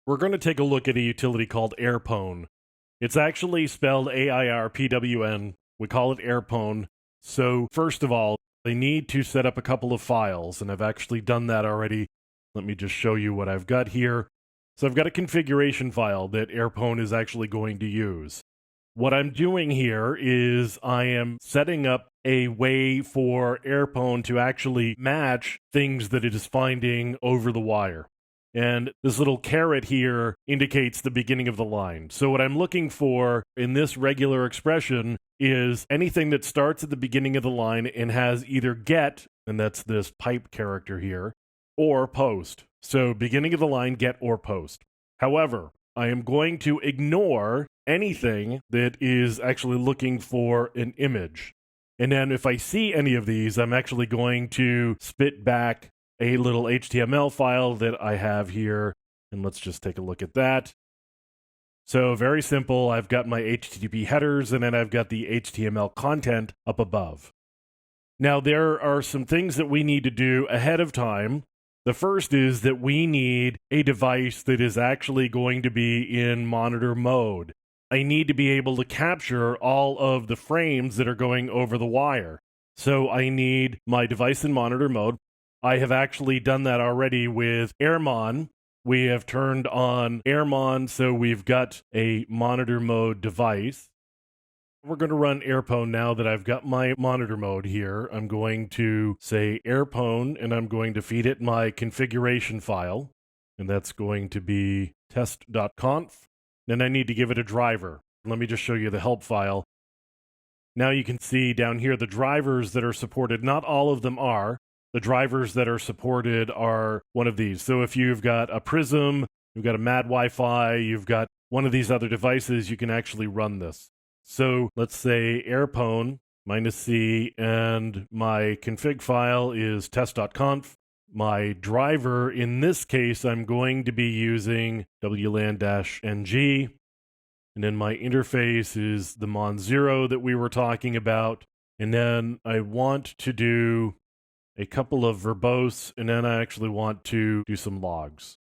We're going to take a look at a utility called Airpwn. It's actually spelled Airpwn. We call it Airpwn. So first of all, I need to set up a couple of files, and I've actually done that already. Let me just show you what I've got here. So I've got a configuration file that Airpwn is actually going to use. What I'm doing here is I am setting up a way for Airpwn to actually match things that it is finding over the wire. And this little caret here indicates the beginning of the line. So what I'm looking for in this regular expression is anything that starts at the beginning of the line and has either get, and that's this pipe character here, or post. So beginning of the line, get, or post. However, I am going to ignore anything that is actually looking for an image. And then if I see any of these, I'm actually going to spit back a little HTML file that I have here. And let's just take a look at that. So very simple. I've got my HTTP headers, and then I've got the HTML content up above. Now, there are some things that we need to do ahead of time. The first is that we need a device that is actually going to be in monitor mode. I need to be able to capture all of the frames that are going over the wire. So I need my device in monitor mode. I have actually done that already with Airpwn. We have turned on Airpwn, so we've got a monitor mode device. We're going to run Airpwn now that I've got my monitor mode here. I'm going to say Airpwn, and I'm going to feed it my configuration file, and that's going to be test.conf. Then I need to give it a driver. Let me just show you the help file. Now you can see down here the drivers that are supported. Not all of them are. The drivers that are supported are one of these. So if you've got a Prism, you've got a Mad Wi-Fi, you've got one of these other devices, you can actually run this. So let's say Airpwn -c, and my config file is test.conf. My driver, in this case, I'm going to be using wlan-ng. And then my interface is the Mon0 that we were talking about. And then I want to do a couple of verbose, and then I actually want to do some logs.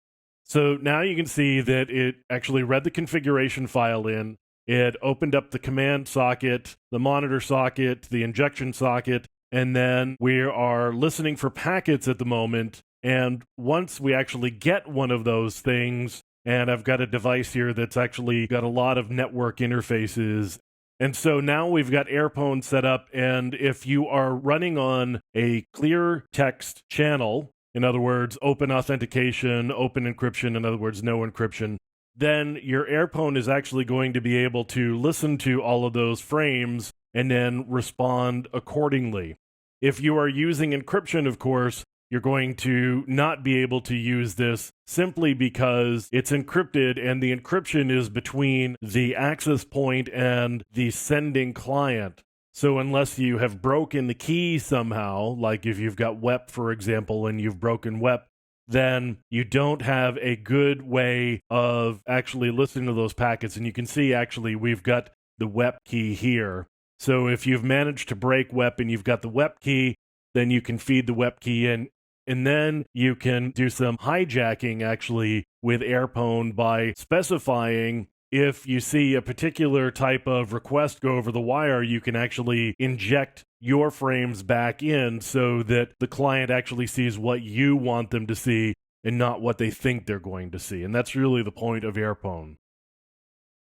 So now you can see that it actually read the configuration file in. It opened up the command socket, the monitor socket, the injection socket, and then we are listening for packets at the moment. And once we actually get one of those things, and I've got a device here that's actually got a lot of network interfaces. And so now we've got Airpwn set up, and if you are running on a clear text channel, in other words, open authentication, open encryption, in other words, no encryption, then your Airpwn is actually going to be able to listen to all of those frames and then respond accordingly. If you are using encryption, of course, you're going to not be able to use this simply because it's encrypted, and the encryption is between the access point and the sending client. So unless you have broken the key somehow, like if you've got WEP, for example, and you've broken WEP, then you don't have a good way of actually listening to those packets. And you can see, actually, we've got the WEP key here. So if you've managed to break WEP and you've got the WEP key, then you can feed the WEP key in. And then you can do some hijacking, actually, with Airpwn by specifying if you see a particular type of request go over the wire, you can actually inject your frames back in so that the client actually sees what you want them to see and not what they think they're going to see. And that's really the point of Airpwn.